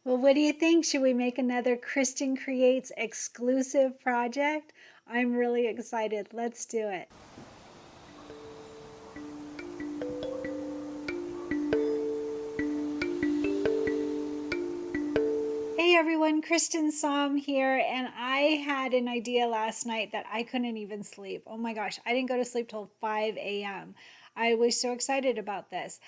Well, what do you think? Should we make another Cristin Creates exclusive project? I'm really excited. Let's do it. Hey everyone, Kristen Som here, and I had an idea last night that I couldn't even sleep. Oh my gosh, I didn't go to sleep till 5 a.m. I was so excited about this.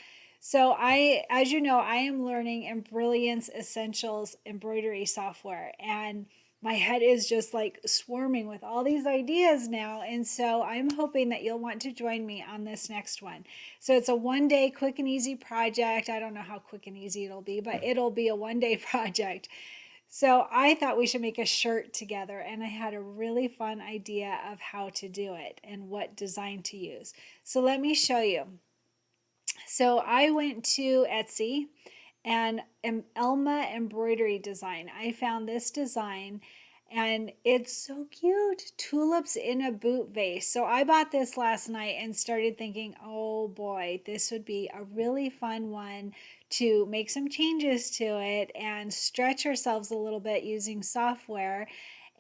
As you know, I am learning Embrilliance Essentials embroidery software, and my head is just like swarming with all these ideas now. And so I'm hoping that you'll want to join me on this next one. So it's a 1 day quick and easy project. I don't know how quick and easy it'll be, but it'll be a 1 day project. So I thought we should make a shirt together, and I had a really fun idea of how to do it and what design to use. So let me show you. So I went to Etsy and Elma Embroidery Design. I found this design and it's so cute. Tulips in a boot vase. So I bought this last night and started thinking, oh boy, this would be a really fun one to make some changes to it and stretch ourselves a little bit using software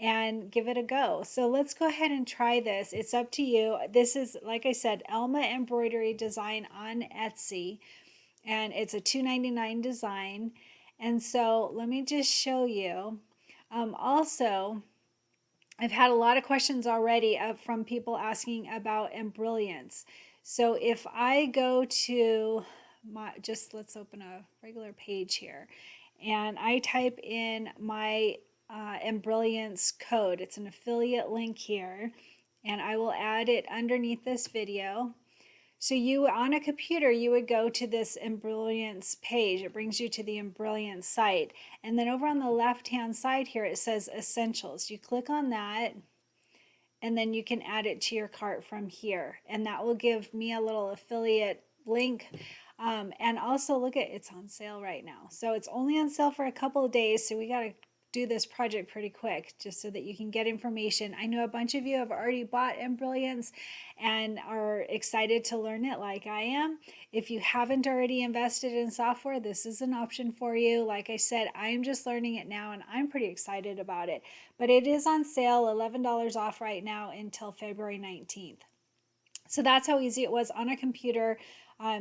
and give it a go. So let's go ahead and try this. It's up to you. This is, like I said, Elma Embroidery Design on Etsy, and it's a $2.99 design. And so let me just show you. Also, I've had a lot of questions already from people asking about embrilliance. So if I go to just let's open a regular page here, and I type in my embrilliance code, it's an affiliate link here, and I will add it underneath this video. So you on a computer, you would go to this Embrilliance page. It brings you to the Embrilliance site. And then over on the left-hand side here, it says Essentials. You click on that, and then you can add it to your cart from here. And that will give me a little affiliate link. And also look at it's on sale right now. So it's only on sale for a couple of days. So we got to do this project pretty quick just so that you can get information. I know a bunch of you have already bought Embrilliance and are excited to learn it like I am. If you haven't already invested in software, this is an option for you. Like I said, I'm just learning it now and I'm pretty excited about it. But it is on sale, $11 off right now until February 19th. So that's how easy it was on a computer.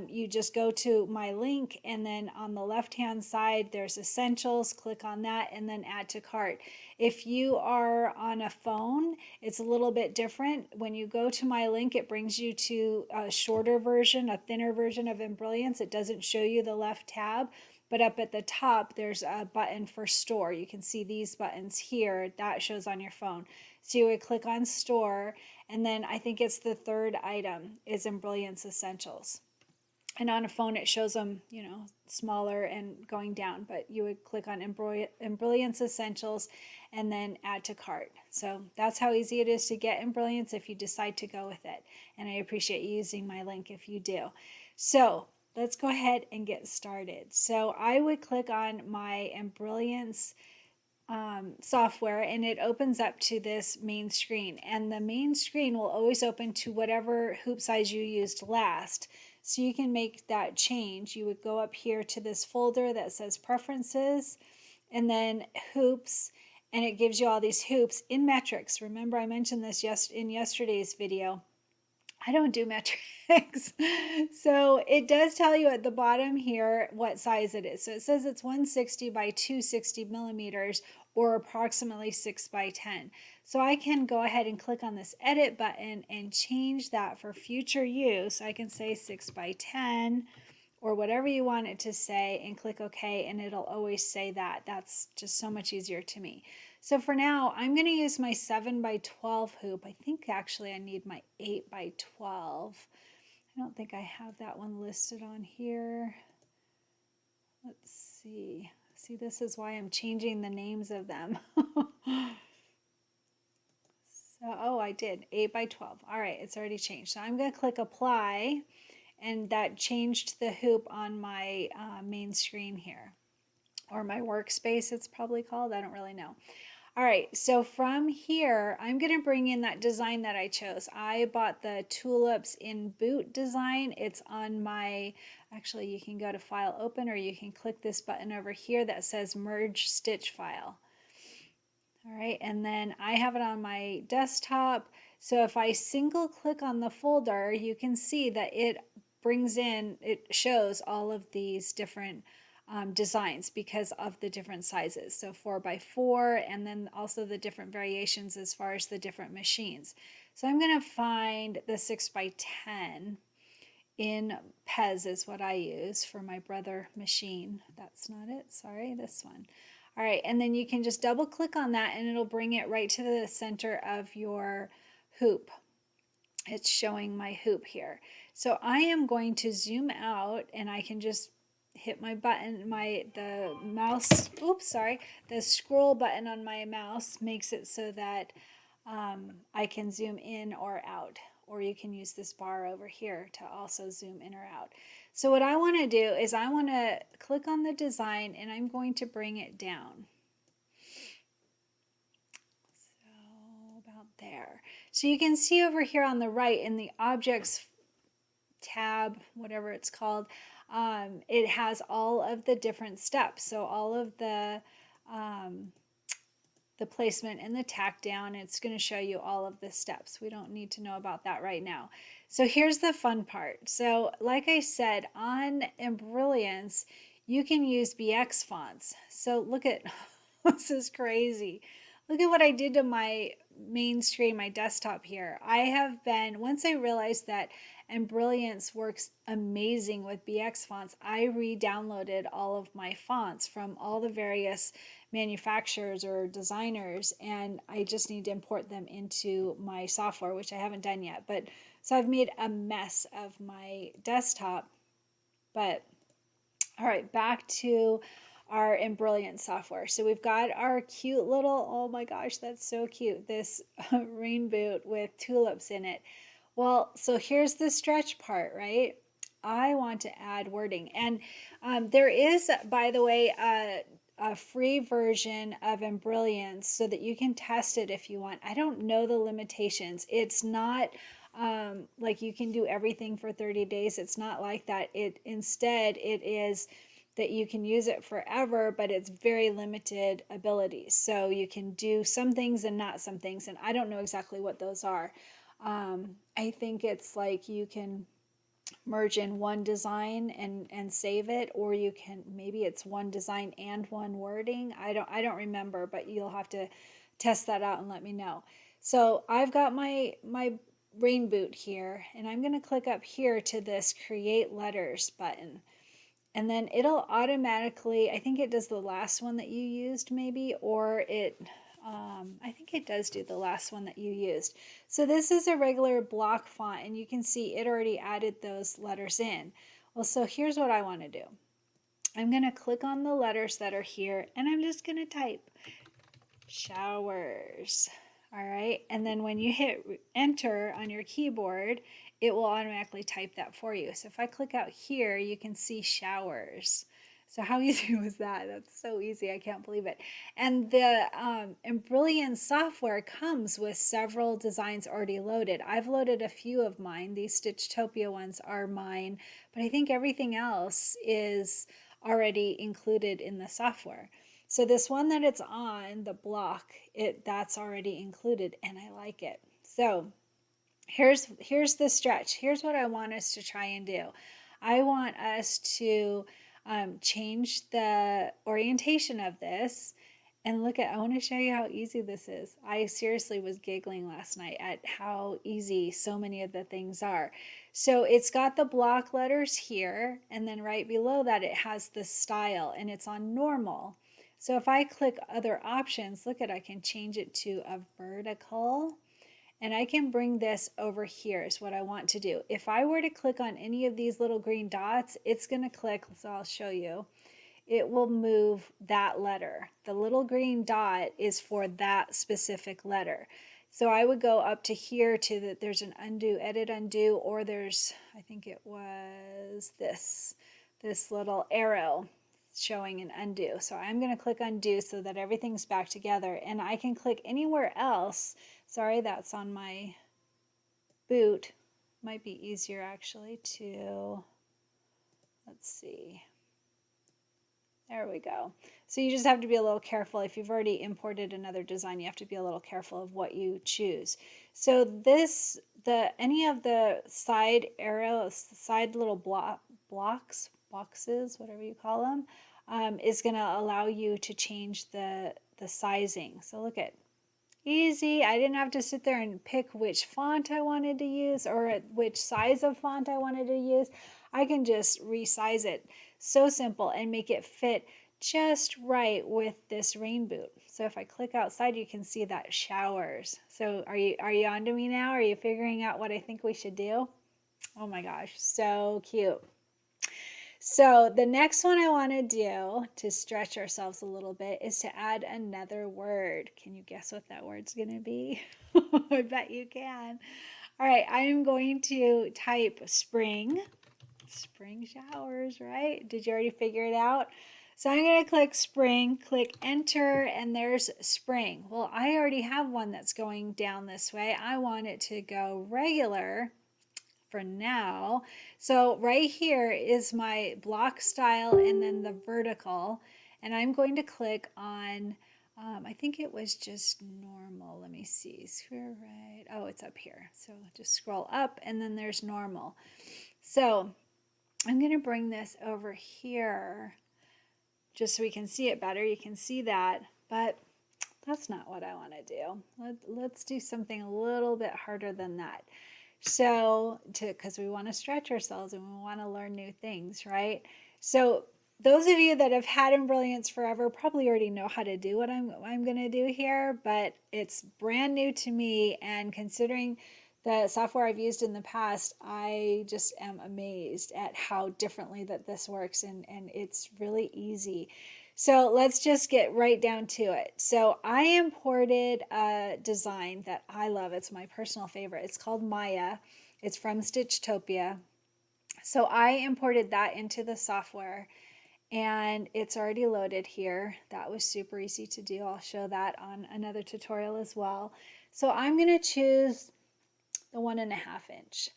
You just go to my link, and then on the left hand side there's essentials. Click on that and then add to cart. If you are on a phone, it's a little bit different. When you go to my link, it brings you to a shorter version, a thinner version of Embrilliance. It doesn't show you the left tab, but up at the top there's a button for store. You can see these buttons here that shows on your phone. So you would click on store, and then I think it's the third item is Embrilliance Essentials. And on a phone it shows them, smaller and going down, but you would click on Embrilliance Essentials and then add to cart. So that's how easy it is to get Embrilliance if you decide to go with it. And I appreciate you using my link if you do. So let's go ahead and get started. So I would click on my Embrilliance software, and it opens up to this main screen, and the main screen will always open to whatever hoop size you used last. So you can make that change. You would go up here to this folder that says preferences and then hoops, and it gives you all these hoops in metrics. Remember, I mentioned this in yesterday's video. I don't do metrics. So it does tell you at the bottom here what size it is. So it says it's 160 by 260 millimeters, or approximately 6 by 10. So I can go ahead and click on this edit button and change that for future use. I can say 6 by 10 or whatever you want it to say, and click OK, and it'll always say that. That's just so much easier to me. So for now, I'm going to use my 7 by 12 hoop. I think actually I need my 8 by 12. I don't think I have that one listed on here. Let's see. See, this is why I'm changing the names of them. Oh, I did. 8 by 12. All right, it's already changed. So I'm going to click apply, and that changed the hoop on my main screen here, or my workspace it's probably called. I don't really know. All right, so from here, I'm going to bring in that design that I chose. I bought the tulips in boot design. It's on my Actually, you can go to File Open, or you can click this button over here that says Merge Stitch File. All right, and then I have it on my desktop. So if I single click on the folder, you can see that it shows all of these different designs because of the different sizes. So 4x4, and then also the different variations as far as the different machines. So I'm going to find the 6x10 in Pez is what I use for my brother machine. That's not it, sorry, this one. All right, and then you can just double click on that and it'll bring it right to the center of your hoop. It's showing my hoop here. So I am going to zoom out, and I can just hit my button, the mouse, oops, sorry, the scroll button on my mouse makes it so that I can zoom in or out, or you can use this bar over here to also zoom in or out. So what I want to do is I want to click on the design, and I'm going to bring it down. About there. So you can see over here on the right in the objects tab, whatever it's called, it has all of the different steps. So all of the placement and the tack down, it's going to show you all of the steps. We don't need to know about that right now. So here's the fun part. So like I said, on Embrilliance, you can use BX fonts. So look at, this is crazy. Look at what I did to my main screen, my desktop here. I have been, once I realized that Embrilliance works amazing with BX fonts, I re-downloaded all of my fonts from all the various manufacturers or designers, and I just need to import them into my software, which I haven't done yet. But so I've made a mess of my desktop. But all right, back to our Embrilliant software. So we've got our cute little, oh my gosh, that's so cute, this rain boot with tulips in it. Well, so here's the stretch part, right? I want to add wording. And there is, by the way, a free version of Embrilliance so that you can test it if you want. I don't know the limitations. It's not like you can do everything for 30 days. It's not like that. Instead, it is that you can use it forever, but it's very limited abilities. So you can do some things and not some things, and I don't know exactly what those are. I think it's like you can merge in one design and save it, or you can, maybe it's one design and one wording. I don't remember, but you'll have to test that out and let me know. So I've got my rain boot here, and I'm going to click up here to this create letters button, and then it'll automatically, I think it does the last one that you used maybe, or I think it does do the last one that you used. So this is a regular block font, and you can see it already added those letters in. Well, so here's what I want to do. I'm going to click on the letters that are here, and I'm just going to type showers. All right, and then when you hit enter on your keyboard, it will automatically type that for you. So if I click out here, you can see showers. So how easy was that? That's so easy, I can't believe it. And the Embrilliant software comes with several designs already loaded. I've loaded a few of mine. These Stitchtopia ones are mine, but I think everything else is already included in the software. So this one that it's on, the block, that's already included, and I like it. So here's the stretch. Here's what I want us to try and do. I want us to change the orientation of this. And look at, I want to show you how easy this is. I seriously was giggling last night at how easy so many of the things are. So it's got the block letters here, and then right below that it has the style, and it's on normal. So if I click other options, look at, I can change it to a vertical, and I can bring this over here is what I want to do. If I were to click on any of these little green dots, it's going to click, so I'll show you. It will move that letter. The little green dot is for that specific letter. So I would go up to here to that there's an undo, edit undo, or there's, I think it was this little arrow showing an undo. So I'm going to click undo so that everything's back together, and I can click anywhere else. Sorry, that's on my boot. Might be easier actually to Let's see. There we go. So you just have to be a little careful. If you've already imported another design, you have to be a little careful of what you choose. So this, any of the side arrows, side little boxes, whatever you call them, is going to allow you to change the sizing. So look at easy. I didn't have to sit there and pick which font I wanted to use or which size of font I wanted to use. I can just resize it. So simple, and make it fit just right with this rain boot. So if I click outside, you can see that showers. So are you on to me now? Are you figuring out what I think we should do? Oh my gosh, so cute. So the next one I want to do to stretch ourselves a little bit is to add another word. Can you guess what that word's going to be? I bet you can. All right, I am going to type spring. Spring showers, right? Did you already figure it out? So I'm going to click spring, click enter, and there's spring. Well, I already have one that's going down this way. I want it to go regular for now. So right here is my block style and then the vertical. And I'm going to click on, I think it was just normal. Let me see, square right. Oh, it's up here. So just scroll up and then there's normal. So I'm going to bring this over here just so we can see it better. You can see that, but that's not what I want to do. Let's do something a little bit harder than that. So, because we want to stretch ourselves and we want to learn new things, right? So, those of you that have had Embrilliance forever probably already know how to do what I'm going to do here, but it's brand new to me. And considering the software I've used in the past, I just am amazed at how differently that this works, and it's really easy. So let's just get right down to it. So I imported a design that I love. It's my personal favorite. It's called Maya. It's from Stitchtopia. So I imported that into the software and it's already loaded here. That was super easy to do. I'll show that on another tutorial as well. So I'm going to choose the 1.5 inch.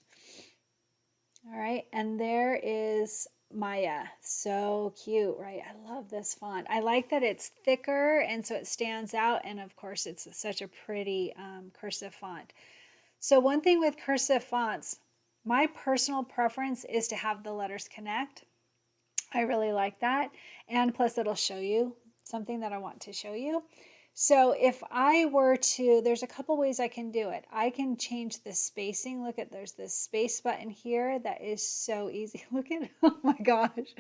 All right, and there is Maya. So cute, right? I love this font. I like that it's thicker and so it stands out, and of course it's such a pretty cursive font. So one thing with cursive fonts, my personal preference is to have the letters connect. I really like that, and plus it'll show you something that I want to show you. So if I were to, there's a couple ways I can do it. I can change the spacing. Look at, there's this space button here that is so easy. Look at, oh my gosh.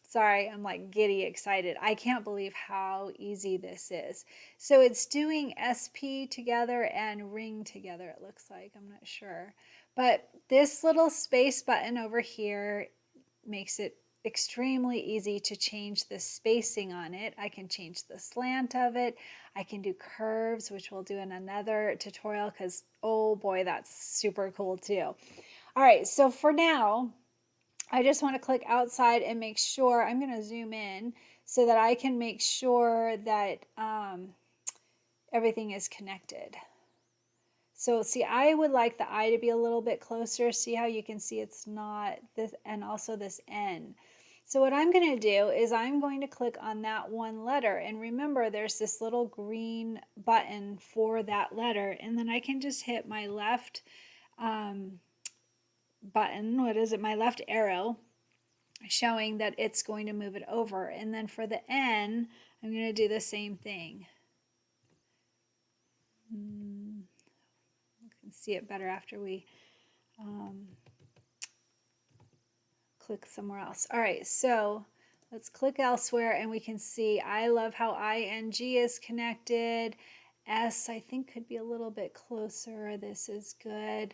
Sorry, I'm like giddy excited. I can't believe how easy this is. So it's doing SP together and ring together, it looks like. I'm not sure. But this little space button over here makes it extremely easy to change the spacing on it. I can change the slant of it. I can do curves, which we'll do in another tutorial because, oh boy, that's super cool too. All right, so for now, I just want to click outside and make sure, I'm going to zoom in so that I can make sure that everything is connected. So see, I would like the I to be a little bit closer. See how you can see it's not this, and also this N. So what I'm going to do is I'm going to click on that one letter, and remember there's this little green button for that letter, and then I can just hit my left button, what is it, my left arrow, showing that it's going to move it over. And then for the N, I'm going to do the same thing. You can see it better after we click somewhere else. All right, so let's click elsewhere and we can see I love how ING is connected. S I think could be a little bit closer. This is good.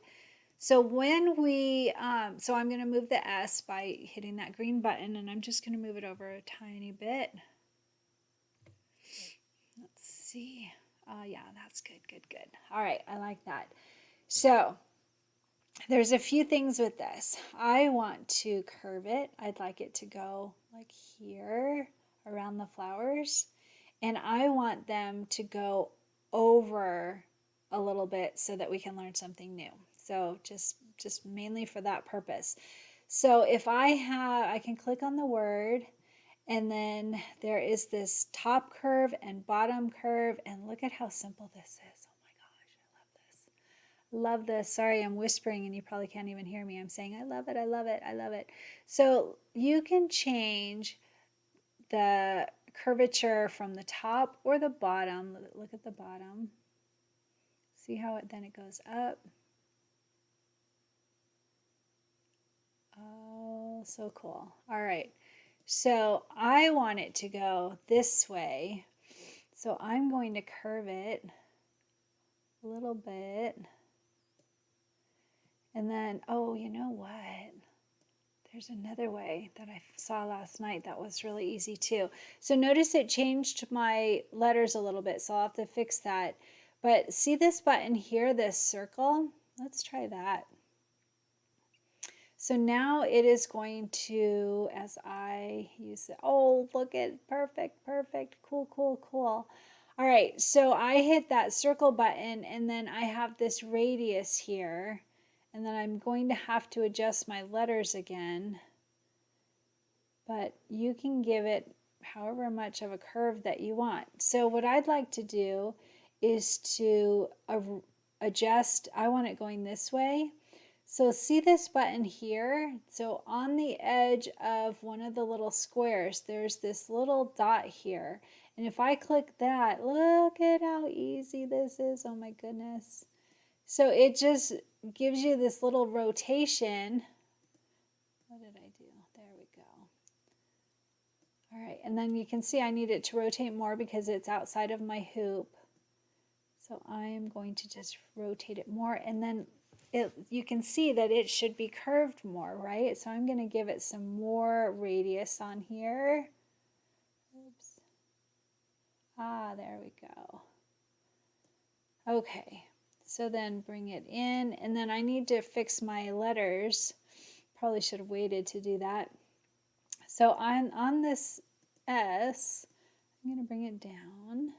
So when we, so I'm going to move the S by hitting that green button, and I'm just going to move it over a tiny bit. Let's see. Yeah, that's good, good, good. All right, I like that. So there's a few things with this. I want to curve it. I'd like it to go like here around the flowers. And I want them to go over a little bit so that we can learn something new. So just mainly for that purpose. So if I can click on the word, and then there is this top curve and bottom curve, and look at how simple this is. Oh my gosh, I love this. Love this. Sorry, I'm whispering and you probably can't even hear me. I'm saying, I love it, I love it, I love it. So you can change the curvature from the top or the bottom. Look at the bottom. See how it goes up. Oh, so cool. All right. So I want it to go this way. So I'm going to curve it a little bit. And then, oh, you know what? There's another way that I saw last night that was really easy too. So notice it changed my letters a little bit, so I'll have to fix that. But see this button here, this circle? Let's try that. So now it is going to, as I use it, oh, look at, perfect, perfect, cool, cool, cool. All right, so I hit that circle button and then I have this radius here, and then I'm going to have to adjust my letters again. But you can give it however much of a curve that you want. So what I'd like to do is to adjust, I want it going this way. So see this button here? So on the edge of one of the little squares, there's this little dot here. And if I click that, look at how easy this is. Oh my goodness. So it just gives you this little rotation. What did I do? There we go. All right, and then you can see I need it to rotate more because it's outside of my hoop. So I am going to just rotate it more, and then you can see that it should be curved more, right? So I'm going to give it some more radius on here. Oops. Ah, there we go. Okay, so then bring it in, and then I need to fix my letters. Probably should have waited to do that. So on this S, I'm going to bring it down.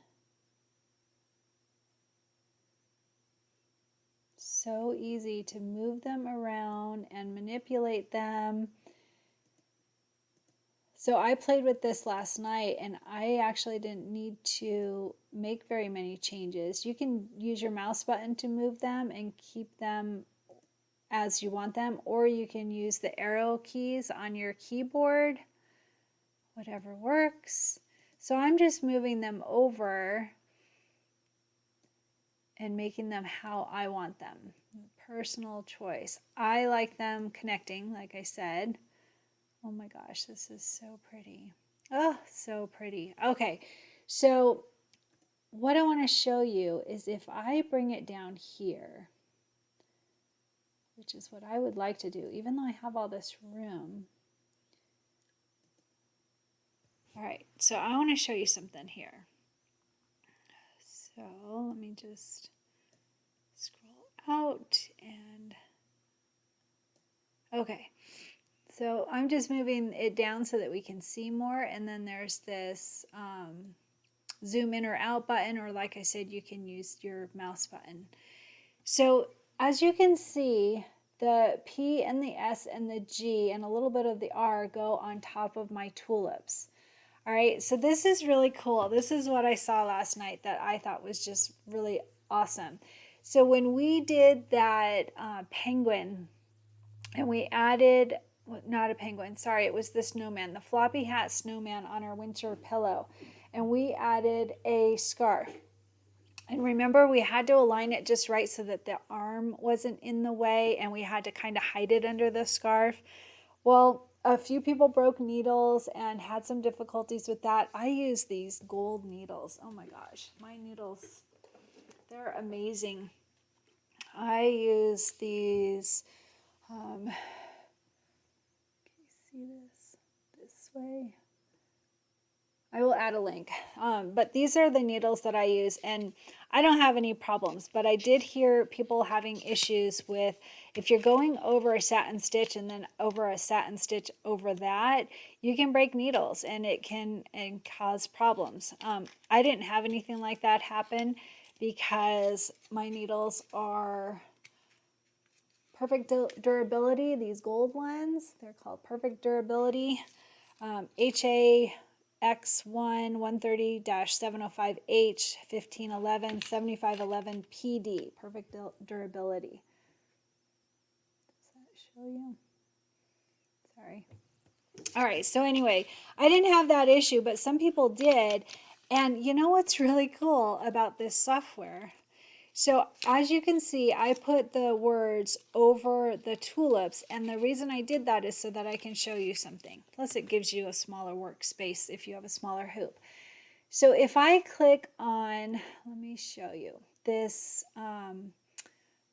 So easy to move them around and manipulate them. So I played with this last night and I actually didn't need to make very many changes. You can use your mouse button to move them and keep them as you want them, or you can use the arrow keys on your keyboard, whatever works. So I'm just moving them over and making them how I want them. Personal choice. I like them connecting, like I said. Oh my gosh, this is so pretty. Oh, so pretty. Okay, so what I want to show you is if I bring it down here, which is what I would like to do, even though I have all this room. All right, so I want to show you something here. So let me just scroll out and okay. So I'm just moving it down so that we can see more, and then there's this zoom in or out button, or like I said, you can use your mouse button. So as you can see, the P and the S and the G and a little bit of the R go on top of my tulips. All right, so this is really cool. This is what I saw last night that I thought was just really awesome. So when we did that penguin, and we added, not a penguin, sorry, it was the snowman, the floppy hat snowman on our winter pillow. And we added a scarf. And remember, we had to align it just right so that the arm wasn't in the way, and we had to kind of hide it under the scarf. Well, a few people broke needles and had some difficulties with that. I use these gold needles. Oh my gosh, my needles, they're amazing. I use these can you see this way? I will add a link. But these are the needles that I use, and I don't have any problems, but I did hear people having issues with if you're going over a satin stitch and then over a satin stitch over that, you can break needles and it can cause problems. I didn't have anything like that happen because my needles are perfect durability, these gold ones, they're called perfect durability. HAX1 130-705H 1511 7511 PD, perfect durability. Does that show you? Sorry. All right, so anyway, I didn't have that issue, but some people did. And you know what's really cool about this software? So as you can see, I put the words over the tulips, and the reason I did that is so that I can show you something. Plus it gives you a smaller workspace if you have a smaller hoop. So if I click on, let me show you, this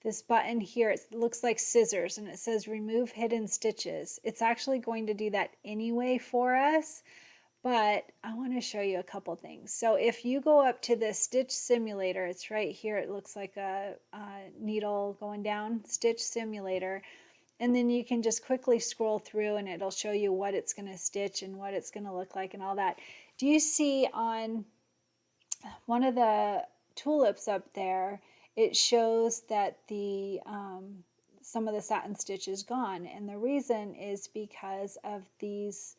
this button here, it looks like scissors and it says remove hidden stitches. It's actually going to do that anyway for us, but I want to show you a couple things. So if you go up to the stitch simulator, it's right here. It looks like a needle going down, stitch simulator. And then you can just quickly scroll through and it'll show you what it's going to stitch and what it's going to look like and all that. Do you see on one of the tulips up there, it shows that the some of the satin stitch is gone, and the reason is because of these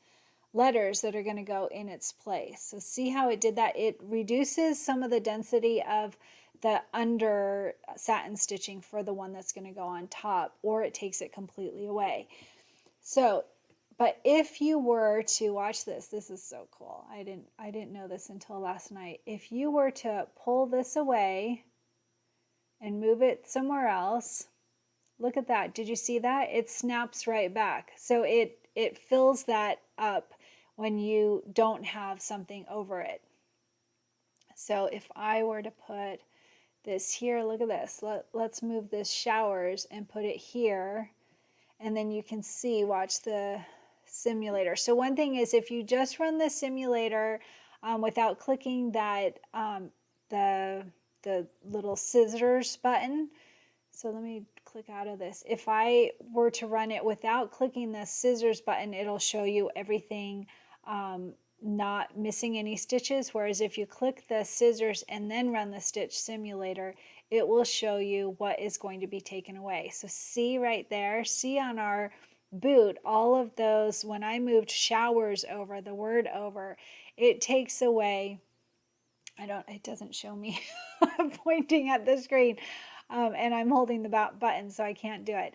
letters that are going to go in its place. So see how it did that? It reduces some of the density of the under satin stitching for the one that's going to go on top, or it takes it completely away. So but if you were to watch this, this is so cool. I didn't know this until last night. If you were to pull this away and move it somewhere else, look at that. Did you see that? It snaps right back. So it fills that up when you don't have something over it. So if I were to put this here, look at this. Let's move this showers and put it here. And then you can see, watch the simulator. So one thing is if you just run the simulator without clicking that the little scissors button. So let me click out of this. If I were to run it without clicking the scissors button, it'll show you everything not missing any stitches. Whereas if you click the scissors and then run the stitch simulator, it will show you what is going to be taken away. So see right there, see on our boot, all of those, when I moved showers over, the word over, it takes away, it doesn't show me, I'm pointing at the screen, and I'm holding the button so I can't do it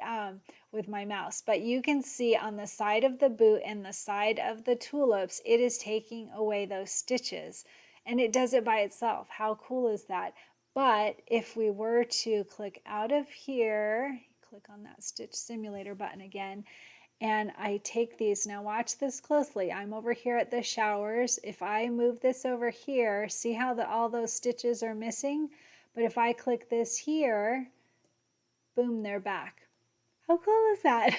with my mouse. But you can see on the side of the boot and the side of the tulips, it is taking away those stitches. And it does it by itself. How cool is that? But if we were to click out of here, click on that stitch simulator button again, and I take these, now watch this closely. I'm over here at the showers. If I move this over here, see how all those stitches are missing? But if I click this here, boom, they're back. How cool is that?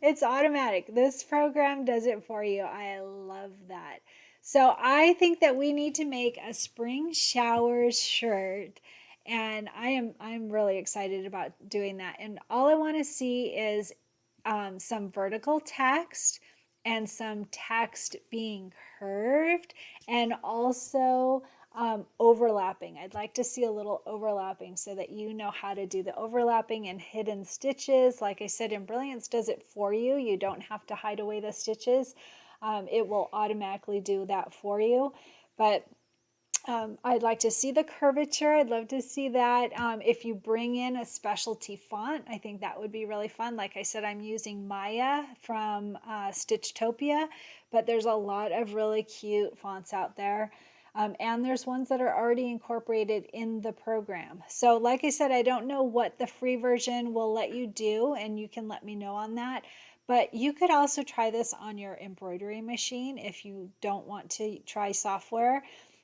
It's automatic. This program does it for you. I love that. So I think that we need to make a spring showers shirt, and I'm really excited about doing that. And all I want to see is some vertical text and some text being curved, and also overlapping. I'd like to see a little overlapping so that you know how to do the overlapping and hidden stitches. Like I said, Embrilliance does it for you. You don't have to hide away the stitches. It will automatically do that for you. But I'd like to see the curvature. I'd love to see that. If you bring in a specialty font, I think that would be really fun. Like I said, I'm using Maya from Stitchtopia, but there's a lot of really cute fonts out there. And there's ones that are already incorporated in the program. So like I said, I don't know what the free version will let you do, and you can let me know on that. But you could also try this on your embroidery machine if you don't want to try software.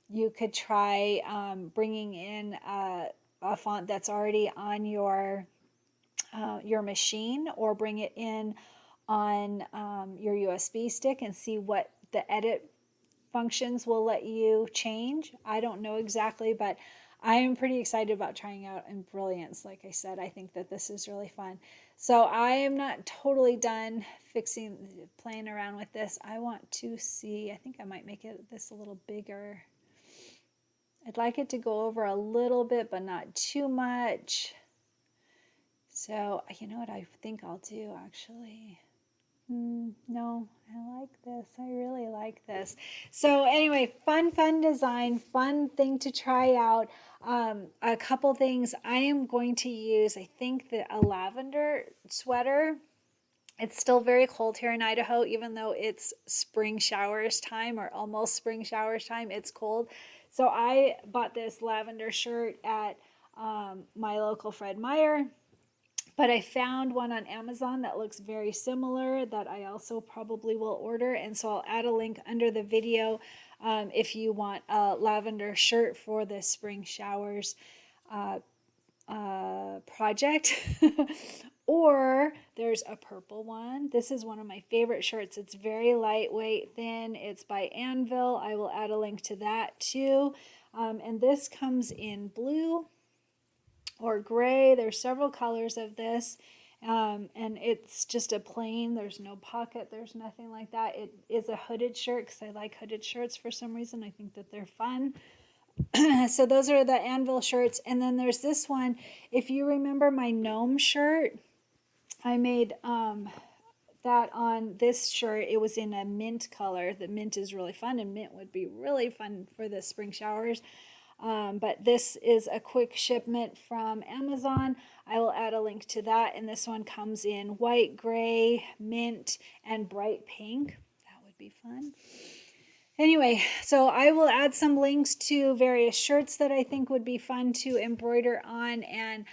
You could try bringing in a font that's already on your machine, or bring it in on your USB stick and see what the edit functions will let you change. I don't know exactly, but I am pretty excited about trying out Embrilliance. Like I said, I think that this is really fun. So I am not totally done playing around with this. I want to see, I think I might make this a little bigger. I'd like it to go over a little bit, but not too much. So you know what I think I'll do actually? No, I like this. I really like this. So anyway, fun design, fun thing to try out. A couple things I am going to use. I think that a lavender sweater. It's still very cold here in Idaho, even though it's spring showers time or almost spring showers time. It's cold. So I bought this lavender shirt at my local Fred Meyer, but I found one on Amazon that looks very similar that I also probably will order. And so I'll add a link under the video if you want a lavender shirt for the spring showers uh, project. Or there's a purple one. This is one of my favorite shirts. It's very lightweight, thin. It's by Anvil. I will add a link to that too. And this comes in blue or gray. There's several colors of this. And it's just a plain, there's no pocket, there's nothing like that. It is a hooded shirt because I like hooded shirts for some reason. I think that they're fun. So those are the Anvil shirts. And then there's this one. If you remember my gnome shirt, I made that on this shirt. It was in a mint color. The mint is really fun, and mint would be really fun for the spring showers. But this is a quick shipment from Amazon. I will add a link to that. And this one comes in white, gray, mint, and bright pink. That would be fun. Anyway, so I will add some links to various shirts that I think would be fun to embroider on, and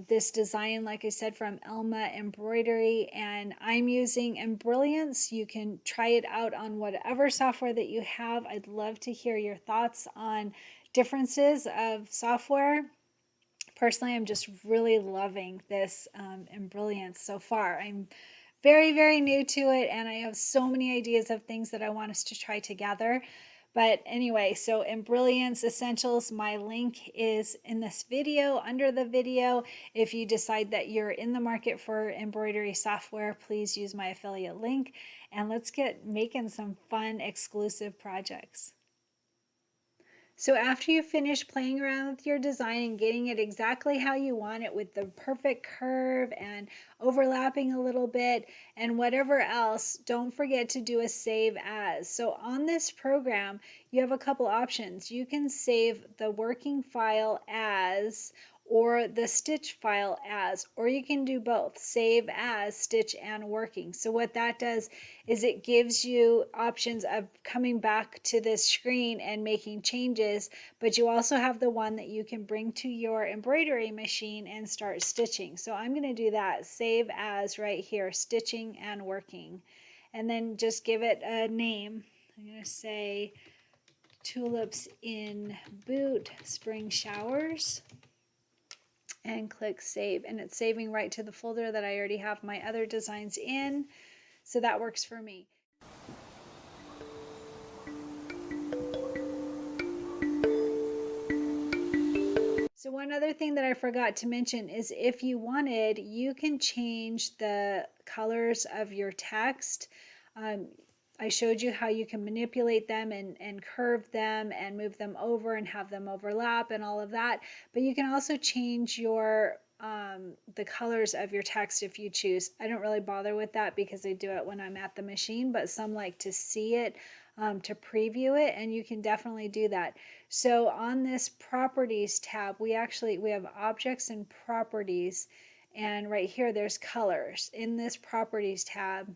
this design, like I said, from Elma Embroidery, and I'm using Embrilliance. You can try it out on whatever software that you have. I'd love to hear your thoughts on differences of software. Personally, I'm just really loving this Embrilliance so far. I'm very new to it, and I have so many ideas of things that I want us to try together. But anyway, so Embrilliance Essentials, my link is in this video, under the video. If you decide that you're in the market for embroidery software, please use my affiliate link, and let's get making some fun exclusive projects. So after you finish playing around with your design and getting it exactly how you want it with the perfect curve and overlapping a little bit and whatever else, don't forget to do a save as. So on this program, you have a couple options. You can save the working file as or the stitch file as, or you can do both, save as, stitch, and working. So what that does is it gives you options of coming back to this screen and making changes, but you also have the one that you can bring to your embroidery machine and start stitching. So I'm going to do that, save as right here, stitching and working, and then just give it a name. I'm going to say Tulips in Boot Spring Showers, and click save, and it's saving right to the folder that I already have my other designs in, so that works for me. So one other thing that I forgot to mention is if you wanted, you can change the colors of your text. I showed you how you can manipulate them and curve them and move them over and have them overlap and all of that. But you can also change your the colors of your text if you choose. I don't really bother with that because I do it when I'm at the machine, but some like to see it, to preview it, and you can definitely do that. So on this properties tab, we have objects and properties, and right here there's colors. In this properties tab,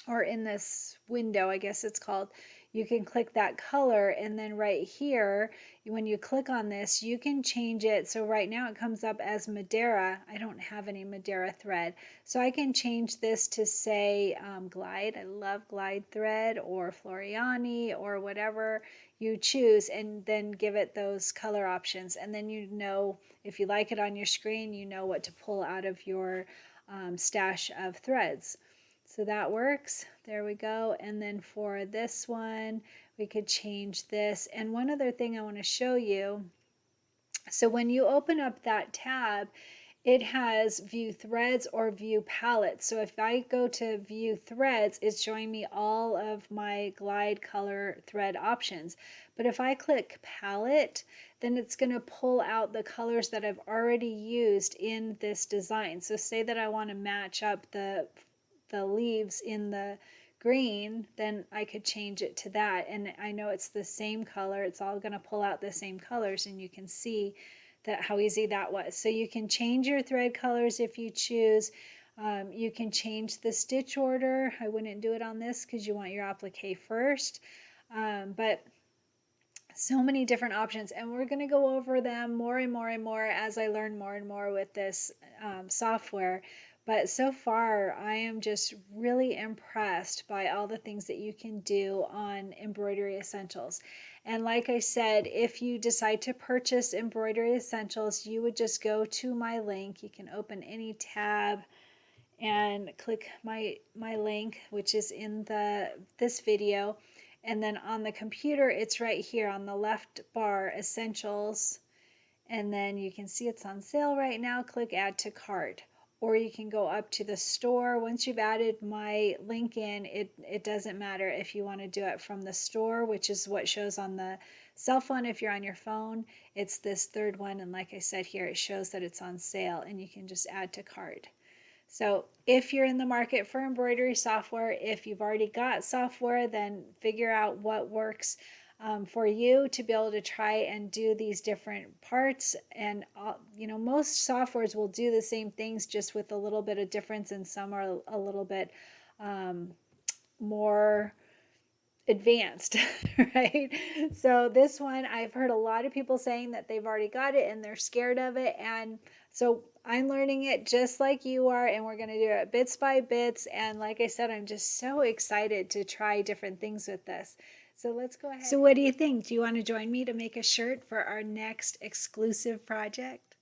or in this window, I guess it's called, you can click that color, and then right here, when you click on this, you can change it. So right now it comes up as Madeira. I don't have any Madeira thread, so I can change this to say Glide. I love Glide thread, or Floriani, or whatever you choose, and then give it those color options, and then you know, if you like it on your screen, you know what to pull out of your stash of threads. So that works. There we go. And then for this one, we could change this. And one other thing I want to show you. So when you open up that tab, it has view threads or view palettes. So if I go to view threads, it's showing me all of my glide color thread options. But if I click palette, then it's going to pull out the colors that I've already used in this design. So say that I want to match up the leaves in the green, then I could change it to that. And I know it's the same color. It's all going to pull out the same colors, and you can see that how easy that was. So you can change your thread colors if you choose. You can change the stitch order. I wouldn't do it on this because you want your applique first. But so many different options, and we're going to go over them more and more and more as I learn more and more with this software. But so far, I am just really impressed by all the things that you can do on Embroidery Essentials. And like I said, if you decide to purchase Embroidery Essentials, you would just go to my link. You can open any tab and click my link, which is in this video. And then on the computer, it's right here on the left bar, Essentials. And then you can see it's on sale right now. Click Add to Cart. Or you can go up to the store. Once you've added my link in, it doesn't matter if you want to do it from the store, which is what shows on the cell phone. If you're on your phone, it's this third one. And like I said here, it shows that it's on sale, and you can just add to cart. So if you're in the market for embroidery software, if you've already got software, then figure out what works for you to be able to try and do these different parts. And most softwares will do the same things, just with a little bit of difference, and some are a little bit more advanced, right? So this one, I've heard a lot of people saying that they've already got it and they're scared of it. And so I'm learning it just like you are, and we're going to do it bits by bits. And like I said, I'm just so excited to try different things with this. So let's go ahead. So what do you think? Do you want to join me to make a shirt for our next exclusive project?